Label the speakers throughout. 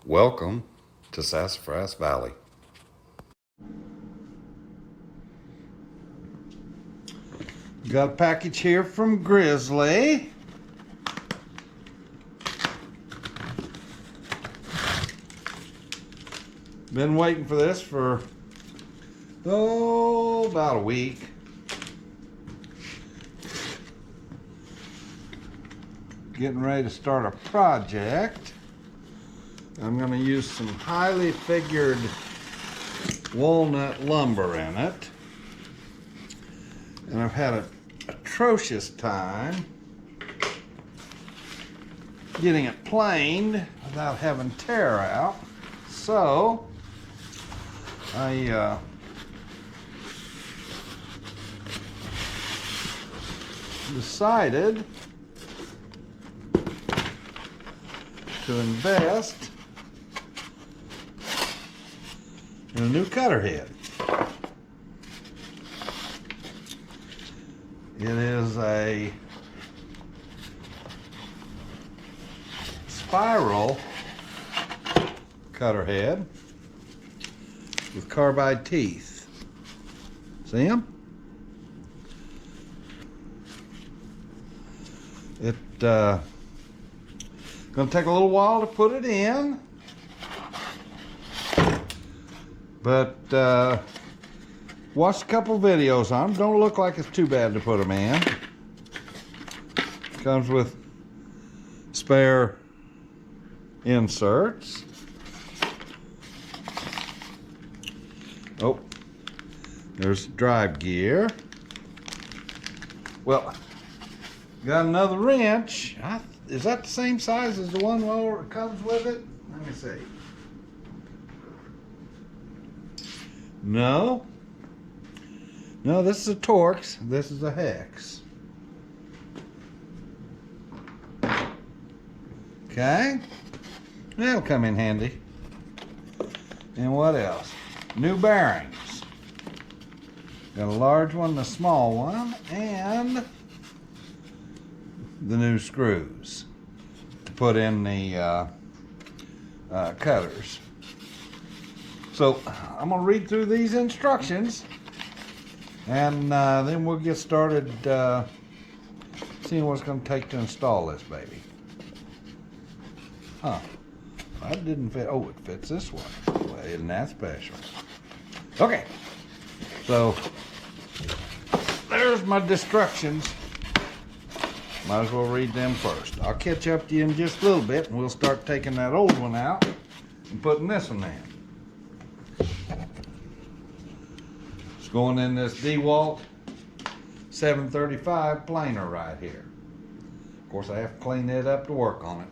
Speaker 1: Welcome to Sassafras Valley.
Speaker 2: Got a package here from Grizzly. Been waiting for this for, about a week. Getting ready to start a project. I'm going to use some highly figured walnut lumber in it. And I've had an atrocious time getting it planed without having tear out. So I decided to invest in a new Cutterhead. It is a spiral Cutterhead with carbide teeth. See them? It's going to take a little while to put it in, but watched a couple videos on them. Don't look like it's too bad to put them in. Comes with spare inserts. Oh, there's drive gear. Well, got another wrench. Is that the same size as the one that comes with it? Let me see. No. No, this is a Torx. This is a hex. Okay. That'll come in handy. And what else? New bearings. Got a large one and a small one, and the new screws to put in the cutters. So I'm going to read through these instructions, and then we'll get started seeing what it's going to take to install this baby. Huh. That didn't fit. Oh, it fits this one. Well, isn't that special? Okay. So there's my instructions. Might as well read them first. I'll catch up to you in just a little bit, and we'll start taking that old one out and putting this one in. It's going in this DeWALT 735 planer right here. Of course, I have to clean it up to work on it.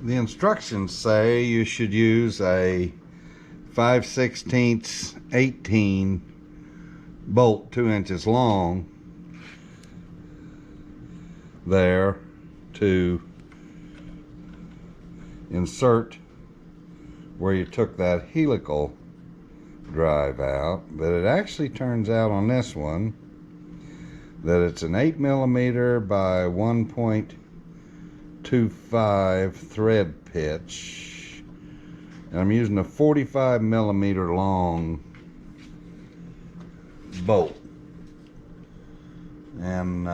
Speaker 2: the instructions say you should use a 5/16 18 bolt 2 inches long there to insert where you took that helical drive out, but it actually turns out on this one that it's an 8mm by 1.25 thread pitch, and I'm using a 45mm long bolt, and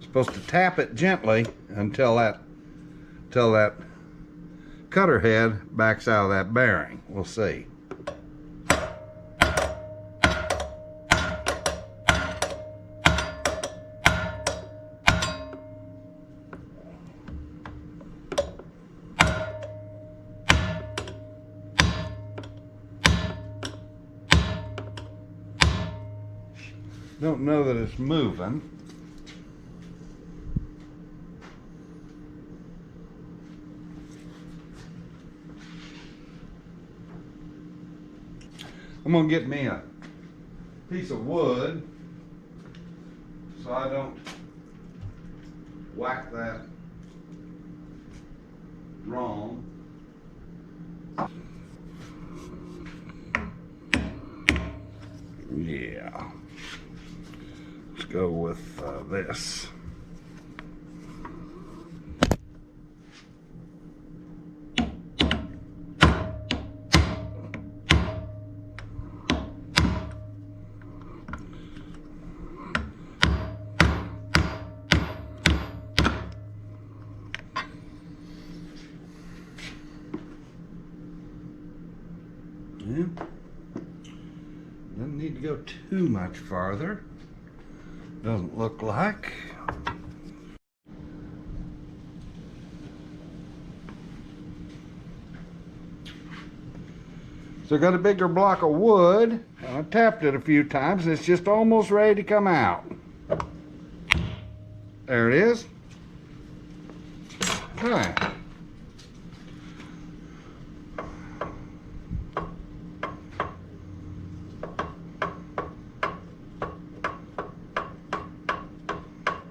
Speaker 2: supposed to tap it gently until that cutter head backs out of that bearing. We'll see. Don't know that it's moving. I'm gonna get me a piece of wood so I don't whack that wrong. Yeah. Let's go with this. Yeah. Doesn't need to go too much farther. Doesn't look like. So I got a bigger block of wood, and I tapped it a few times, and it's just almost ready to come out. There it is. Okay.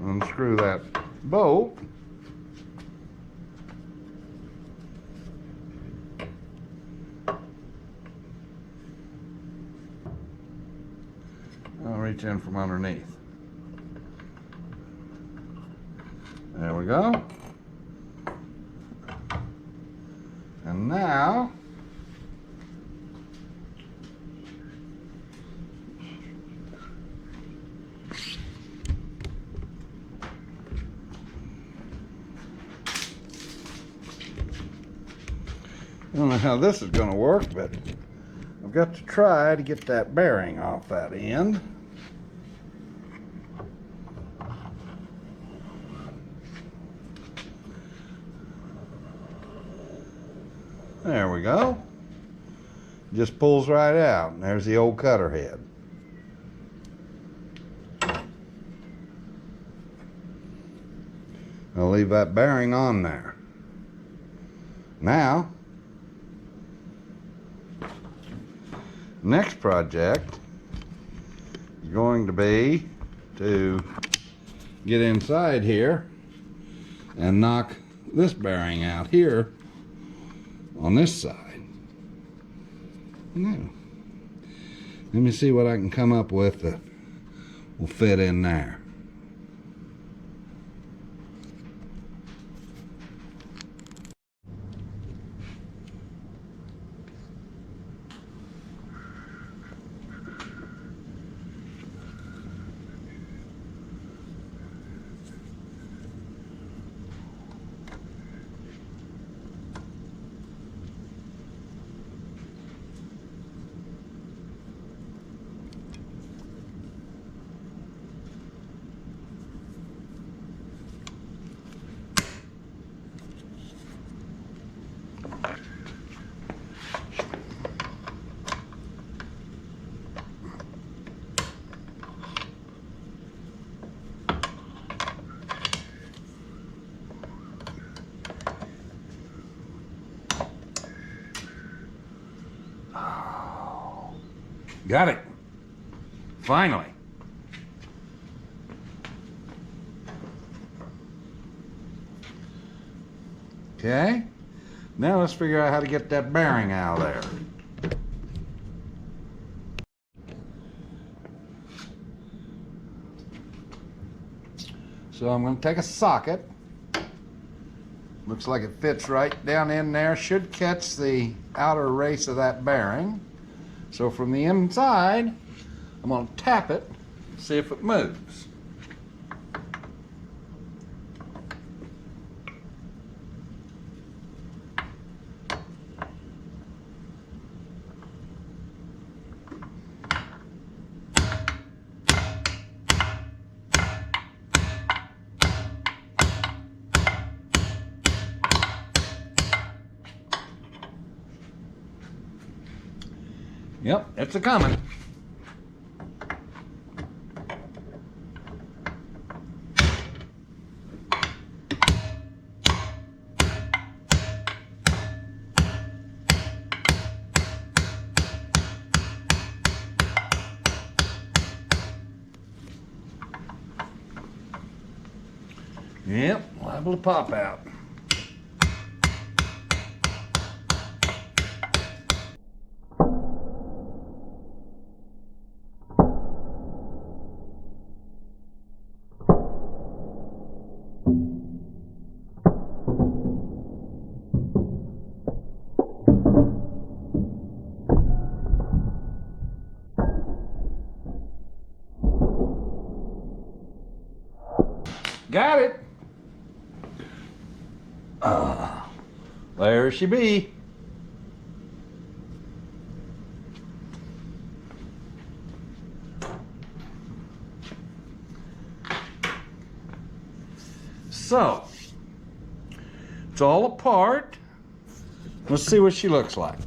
Speaker 2: Unscrew that bolt. I'll reach in from underneath. There we go. And now I don't know how this is going to work, but I've got to try to get that bearing off that end. There we go. Just pulls right out, and there's the old cutter head. I'll leave that bearing on there. Now, next project is going to be to get inside here and knock this bearing out here on this side. Now, let me see what I can come up with that will fit in there. Got it. Finally. Okay. Now let's figure out how to get that bearing out of there. So I'm going to take a socket. Looks like it fits right down in there. Should catch the outer race of that bearing. So from the inside, I'm going to tap it, see if it moves. Yep, it's a coming. Yep, liable to pop out. Got it. There she be. So, it's all apart. Let's see what she looks like.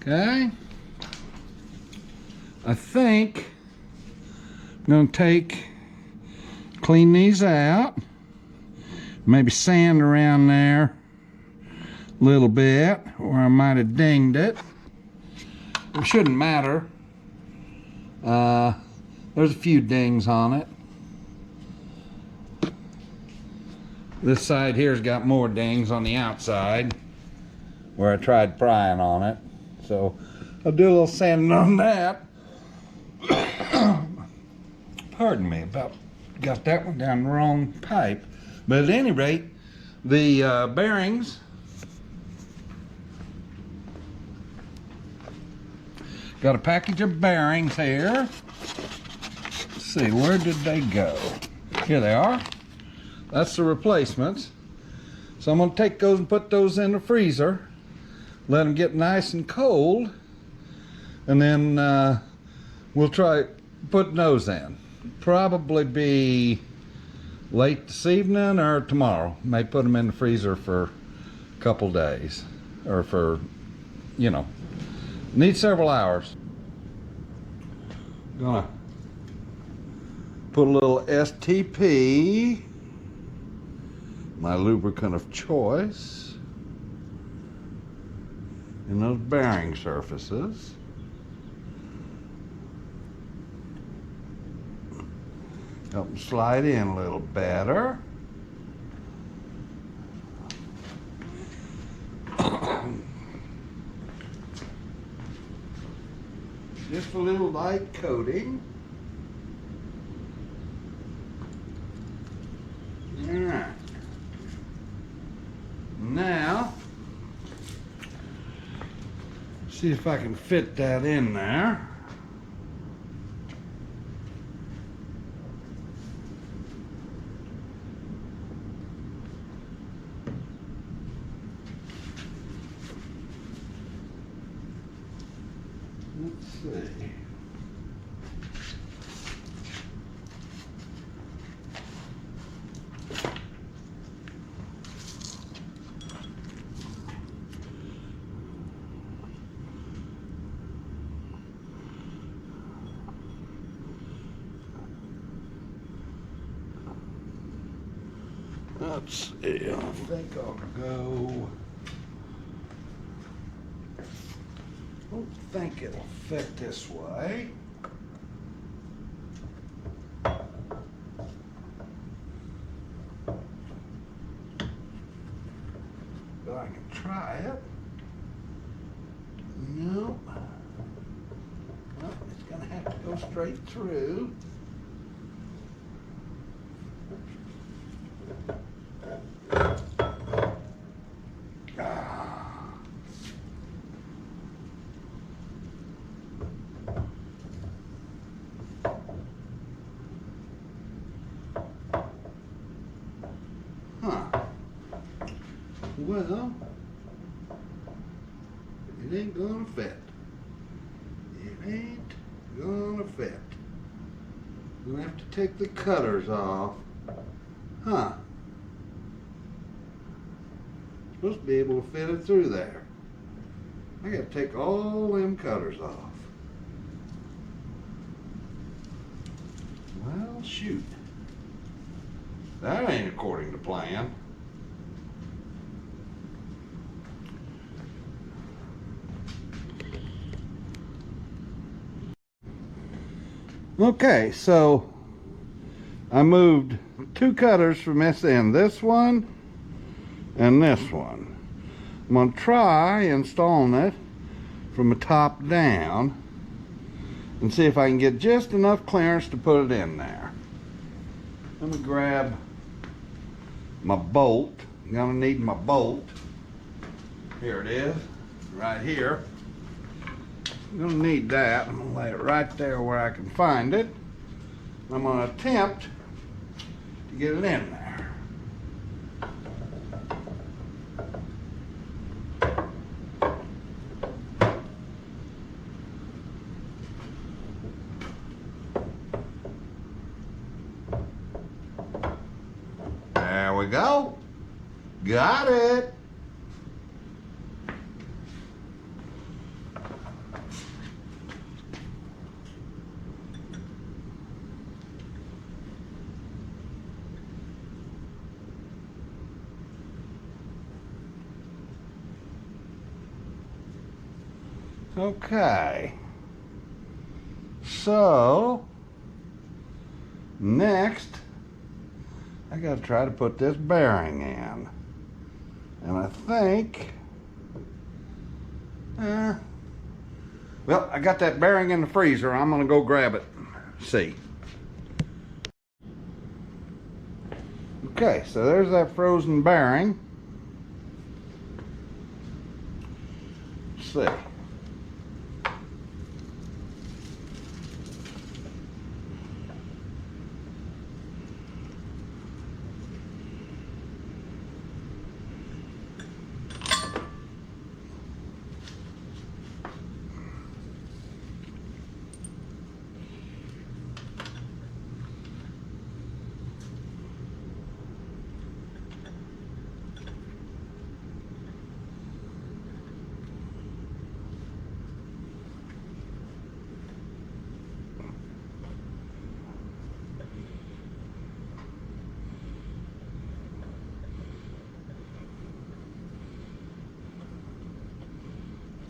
Speaker 2: Okay. I think I'm going to clean these out. Maybe sand around there a little bit, or I might have dinged it. It shouldn't matter. There's a few dings on it. This side here's got more dings on the outside where I tried prying on it. So I'll do a little sanding on that. Pardon me, about got that one down the wrong pipe. But at any rate, the bearings, got a package of bearings here. Let's see, where did they go? Here they are. That's the replacements. So I'm going to take those and put those in the freezer. Let them get nice and cold. And then we'll try putting those in. Probably be late this evening or tomorrow. May put them in the freezer for a couple days. Or for, you know, need several hours. Gonna put a little STP, my lubricant of choice, in those bearing surfaces. Help them slide in a little better. Just a little light coating. All right. Now, see if I can fit that in there. Let's see. let's see, I think I'll go. I don't think it'll fit this way. But I can try it. Nope. Well, it's gonna have to go straight through. Well, it ain't gonna fit. It ain't gonna fit. I'm gonna have to take the cutters off. Huh. Supposed to be able to fit it through there. I gotta take all them cutters off. Well, shoot. That ain't according to plan. Okay, so I moved two cutters from this end, this one and this one. I'm going to try installing it from the top down and see if I can get just enough clearance to put it in there. Let me grab my bolt. I'm going to need my bolt. Here it is, right here. I'm going to need that. I'm going to lay it right there where I can find it. I'm going to attempt to get it in there. There we go. Got it. Okay, so next I gotta try to put this bearing in, and I think well, I got that bearing in the freezer. I'm gonna go grab it. See. Okay, so there's that frozen bearing. Let's see.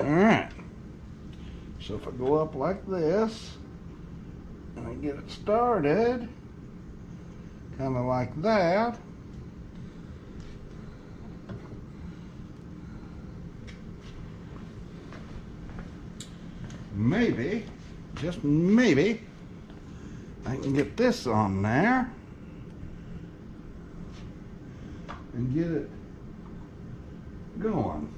Speaker 2: Alright, so if I go up like this and I get it started kind of like that, maybe, just maybe, I can get this on there and get it going.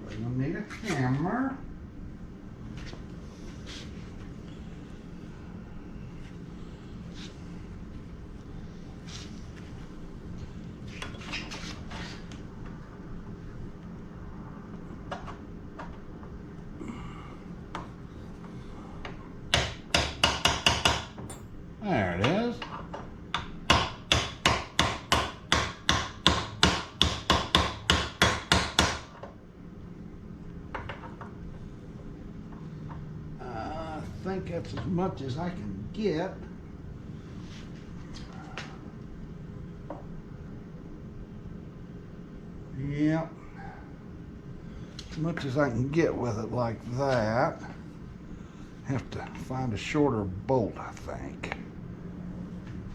Speaker 2: We're gonna need a hammer. There it is. I think that's as much as I can get. Yeah. As much as I can get with it like that. Have to find a shorter bolt, I think.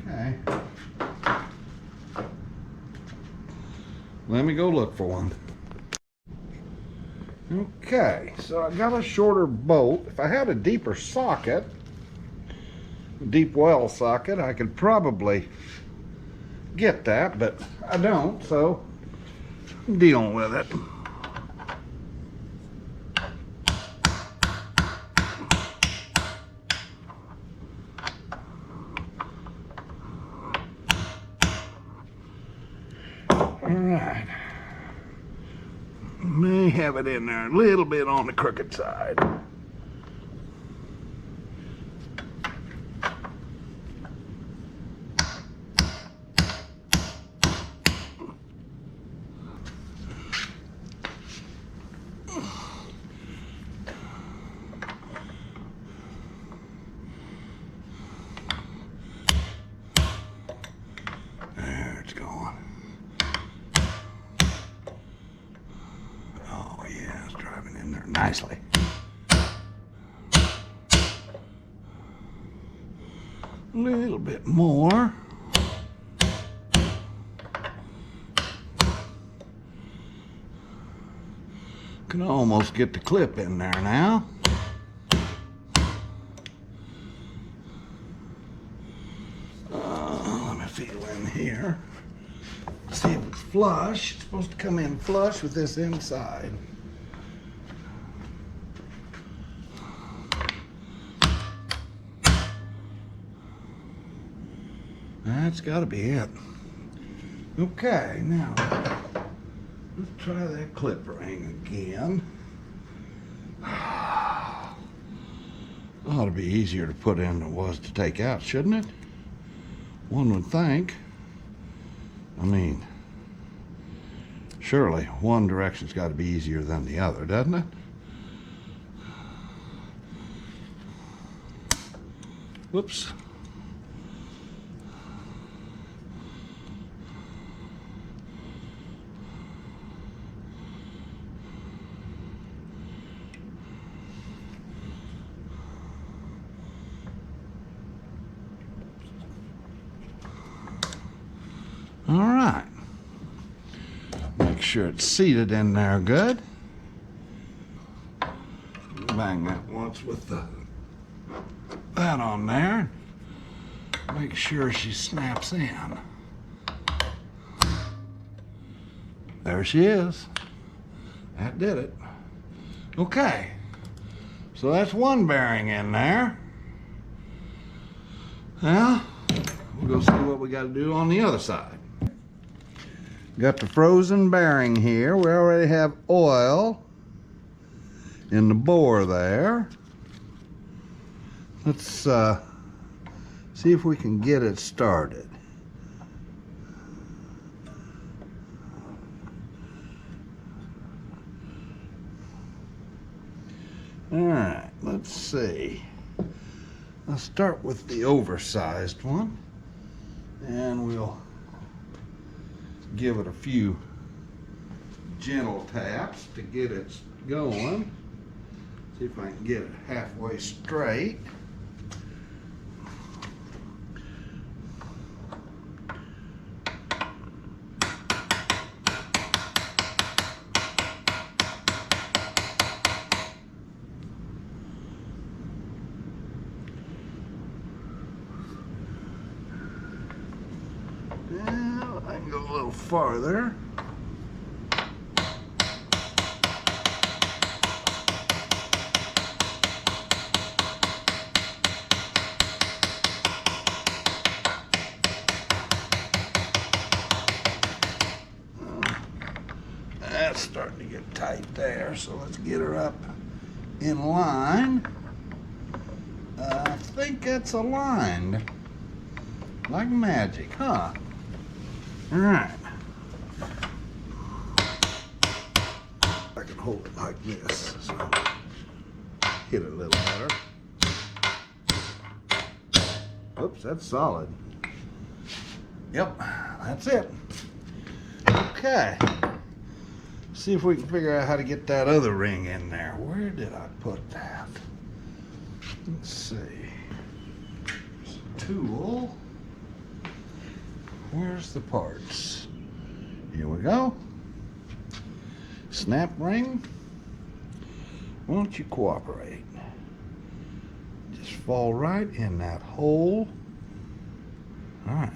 Speaker 2: Okay. Let me go look for one. Okay, so I got a shorter bolt. If I had a deeper socket, a deep well socket, I could probably get that, but I don't, so I'm dealing with it. Alright. May have it in there a little bit on the crooked side. There it's going. Oh yeah, it's driving in there nicely. A little bit more. Can almost get the clip in there now. Let me feel in here. See if it's flush. It's supposed to come in flush with this inside. That's got to be it. Okay, now let's try that clip ring again. Ought to be easier to put in than it was to take out, shouldn't it? One would think. I mean, surely one direction's got to be easier than the other, doesn't it? Whoops. All right. Make sure it's seated in there good. Bang that once with that on there. Make sure she snaps in. There she is. That did it. Okay. So that's one bearing in there. Now, we'll go see what we got to do on the other side. Got the frozen bearing here. We already have oil in the bore there. Let's see if we can get it started. All right, let's see. I'll start with the oversized one, and we'll give it a few gentle taps to get it going. See if I can get it halfway straight. Well, I can go a little farther. That's starting to get tight there, so let's get her up in line. I think that's aligned like magic, huh? All right. I can hold it like this, so hit it a little better. Oops, that's solid. Yep, that's it. Okay. See if we can figure out how to get that other ring in there. Where did I put that? Let's see. There's a tool. Where's the parts? Here we go. Snap ring. Won't you cooperate? Just fall right in that hole. All right.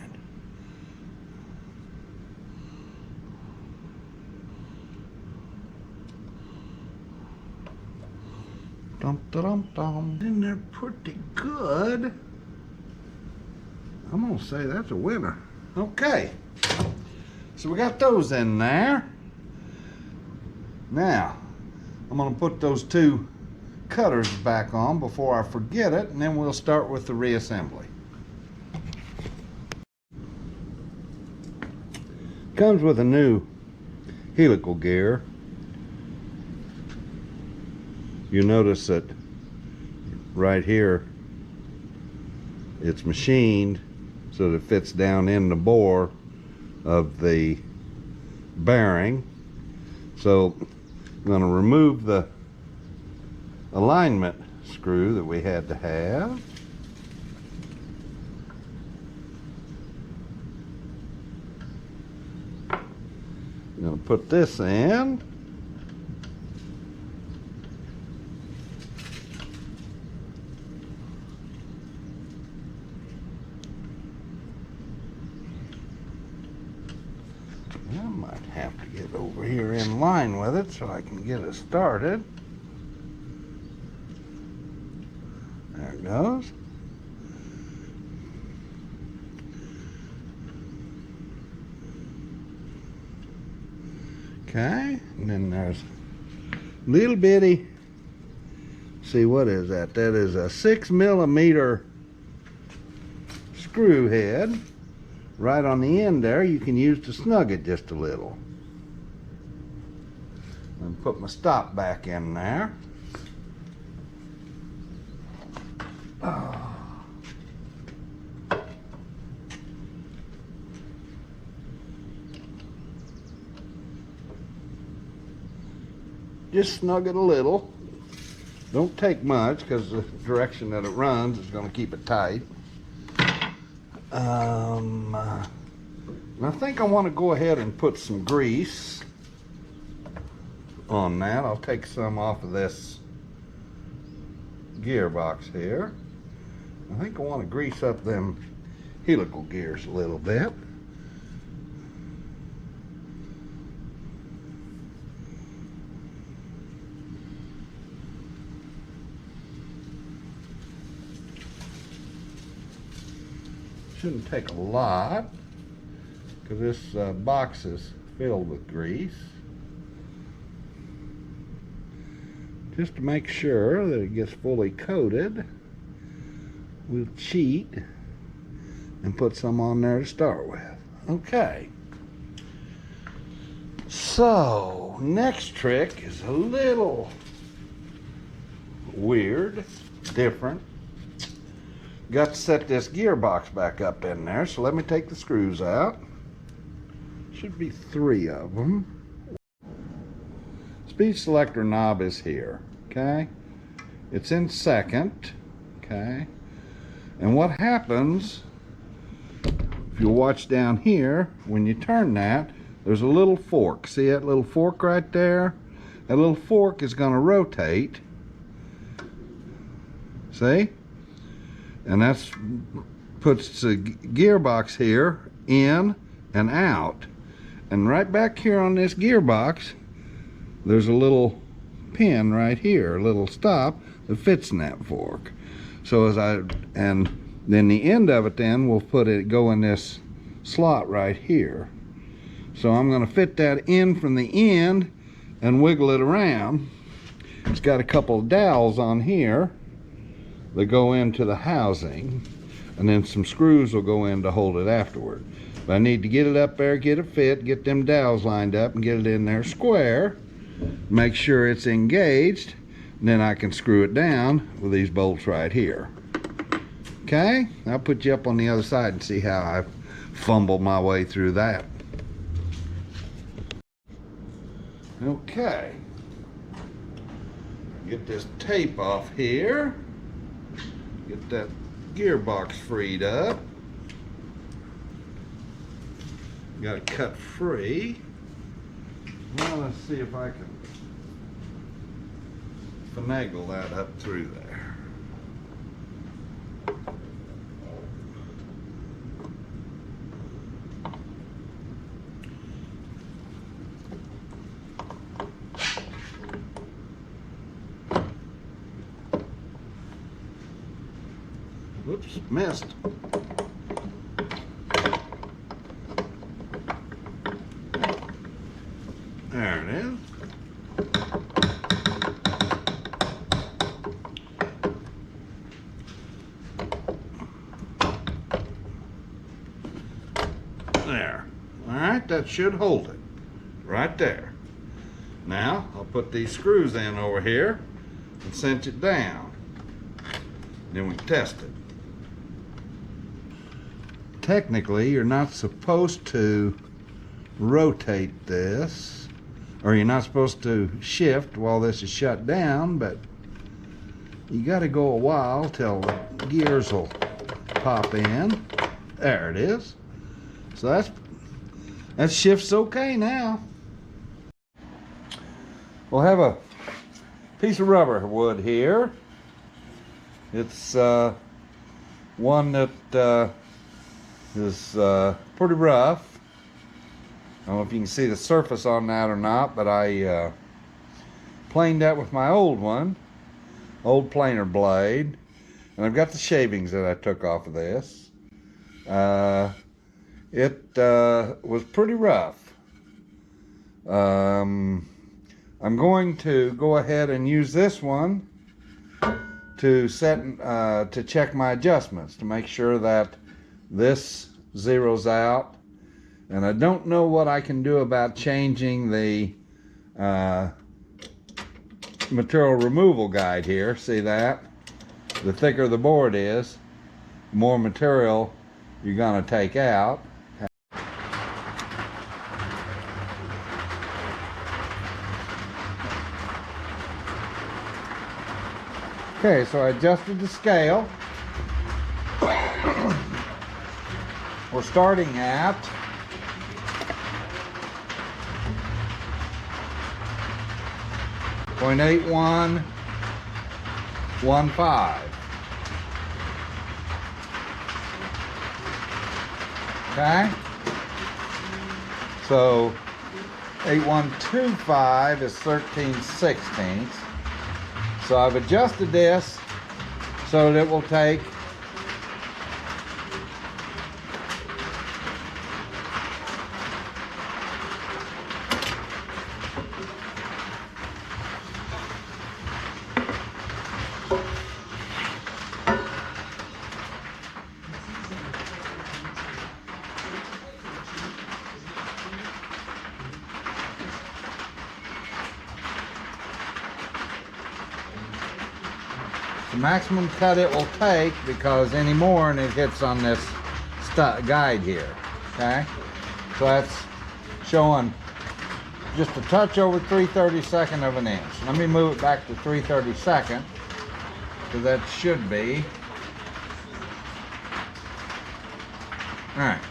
Speaker 2: Dum dum dum. And they're pretty good. I'm gonna say that's a winner. Okay. So we got those in there. Now, I'm gonna put those two cutters back on before I forget it, and then we'll start with the reassembly. Comes with a new helical gear. You notice that right here it's machined so that it fits down in the bore of the bearing. So I'm going to remove the alignment screw that we had to have. I'm going to put this in. I might have to get over here in line with it so I can get it started. There it goes. Okay, and then there's little bitty, see what is that? That is a 6mm screw head. Right on the end there, you can use to snug it just a little. And put my stop back in there. Just snug it a little. Don't take much because the direction that it runs is going to keep it tight. And I think I want to go ahead and put some grease on that. I'll take some off of this gearbox here. I think I want to grease up them helical gears a little bit. Shouldn't take a lot because this box is filled with grease. Just to make sure that it gets fully coated, we'll cheat and put some on there to start with. Okay. So, next trick is a little weird, different. Got to set this gearbox back up in there, so let me take the screws out. Should be 3 of them. Speed selector knob is here, okay? It's in second, okay? And what happens, if you watch down here, when you turn that, there's a little fork. See that little fork right there? That little fork is going to rotate. See? And that's puts the gearbox here in and out. And right back here on this gearbox, there's a little pin right here, a little stop that fits in that fork. So and then the end of it then will go in this slot right here. So I'm going to fit that in from the end and wiggle it around. It's got a couple of dowels on here that go into the housing, and then some screws will go in to hold it afterward. But I need to get it up there, get it fit, get them dowels lined up, and get it in there square. Make sure it's engaged, and then I can screw it down with these bolts right here. Okay, I'll put you up on the other side and see how I fumbled my way through that. Okay. Get this tape off here. Get that gearbox freed up. Got it cut free. Well, let's see if I can finagle that up through there. Whoops, missed. There it is. There. All right, that should hold it. Right there. Now, I'll put these screws in over here and cinch it down. Then we can test it. Technically, you're not supposed to rotate this, or you're not supposed to shift while this is shut down, but you got to go a while till the gears will pop in. There it is. So that shift's okay now. We'll have a piece of rubber wood here. It's one that is pretty rough. I don't know if you can see the surface on that or not, but I planed that with my old planer blade, and I've got the shavings that I took off of this. It was pretty rough. I'm going to go ahead and use this one to check my adjustments to make sure that this zeroes out. And I don't know what I can do about changing the material removal guide here. See that? The thicker the board is, the more material you're going to take out. Okay, so I adjusted the scale. We're starting at 0.8115. Okay? So 8125 is 13/16. So I've adjusted this so that it will take the maximum cut it will take, because any more and it hits on this guide here. Okay, so that's showing just a touch over 3/32 of an inch. Let me move it back to 3/32, because that should be all right.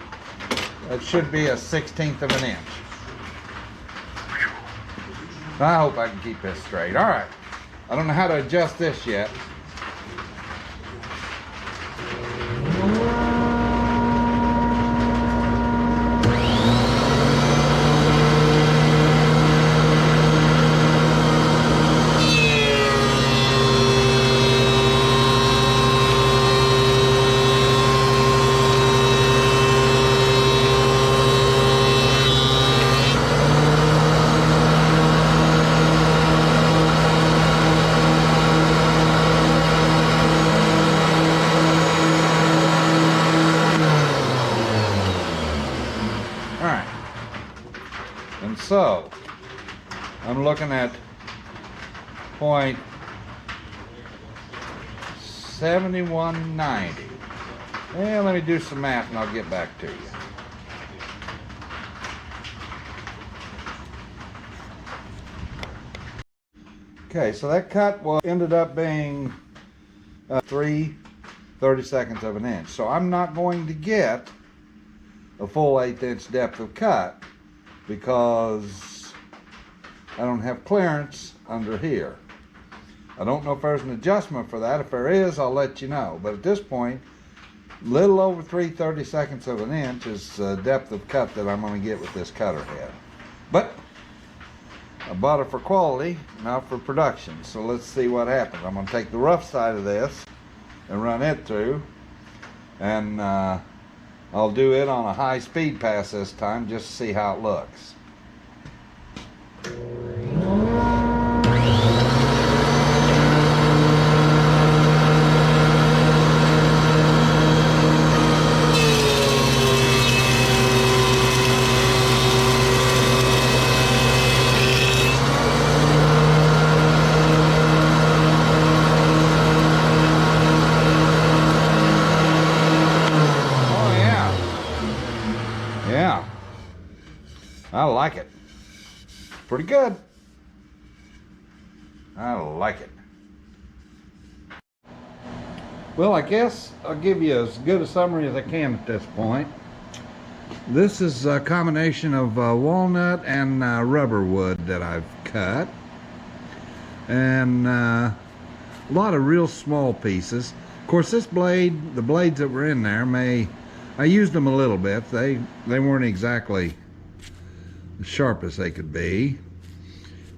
Speaker 2: That should be a 1/16 of an inch. I hope I can keep this straight. All right, I don't know how to adjust this yet. So I'm looking at 0.7190. And let me do some math and I'll get back to you. Okay, so that cut ended up being 3/32 of an inch. So I'm not going to get a full 1/8 inch depth of cut because I don't have clearance under here. I don't know if there's an adjustment for that. If there is, I'll let you know. But at this point, little over 3/32 of an inch is the depth of cut that I'm going to get with this cutter head. But I bought it for quality, not for production. So let's see what happens. I'm going to take the rough side of this and run it through. And I'll do it on a high speed pass this time just to see how it looks. Yeah, I like it. Pretty good. I like it. Well, I guess I'll give you as good a summary as I can at this point. This is a combination of walnut and rubber wood that I've cut. And a lot of real small pieces. Of course, this blade, the blades that were in there I used them a little bit. They weren't exactly as sharp as they could be.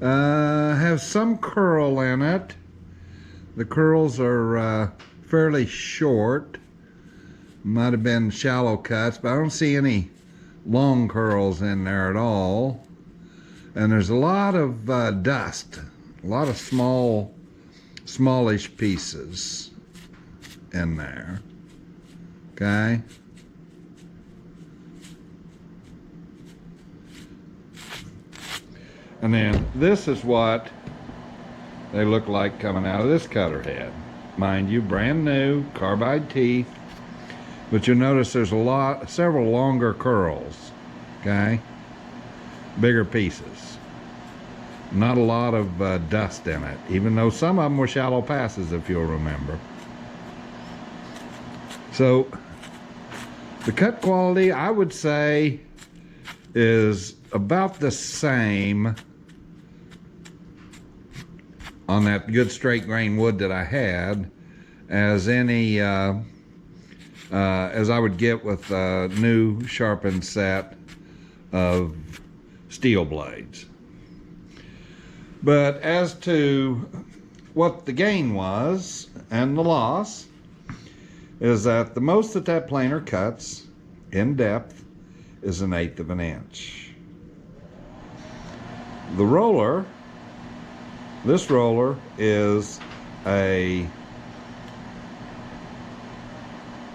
Speaker 2: Have some curl in it. The curls are fairly short. Might have been shallow cuts, but I don't see any long curls in there at all. And there's a lot of dust, a lot of smallish pieces in there. Okay. And then this is what they look like coming out of this cutter head. Mind you, brand new, carbide teeth. But you'll notice there's several longer curls, okay? Bigger pieces. Not a lot of dust in it, even though some of them were shallow passes, if you'll remember. So, the cut quality, I would say, is about the same on that good straight grain wood that I had as any as I would get with a new sharpened set of steel blades. But as to what the gain was and the loss is that the most that planer cuts in depth is 1/8 of an inch. The roller, this roller is an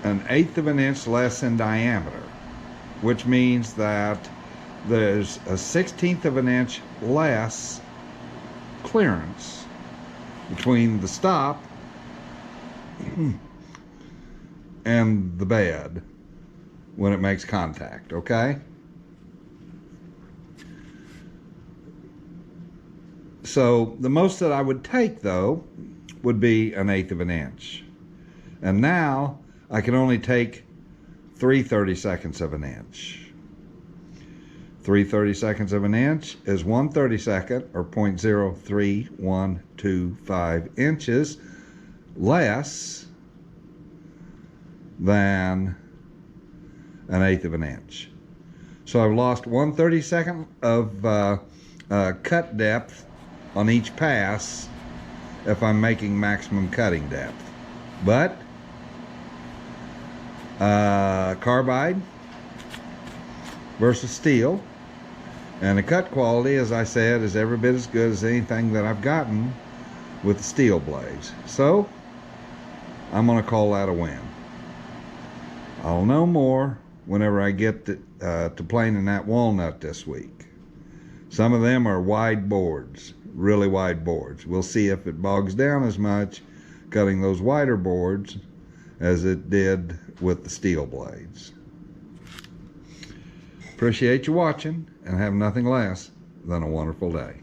Speaker 2: 1/8 of an inch less in diameter, which means that there's a 1/16 of an inch less clearance between the stop and the bed when it makes contact, okay? So the most that I would take, though, would be 1/8 of an inch. And now I can only take 3/32 of an inch. 3/32 of an inch is 1/32, or 0.03125 inches less than 1/8 of an inch. So I've lost 1/32 of cut depth on each pass if I'm making maximum cutting depth. But carbide versus steel, and the cut quality, as I said, is every bit as good as anything that I've gotten with the steel blades. So I'm going to call that a win. I'll know more whenever I get to planing that walnut this week. Some of them are wide boards, really wide boards. We'll see if it bogs down as much cutting those wider boards as it did with the steel blades. Appreciate you watching, and have nothing less than a wonderful day.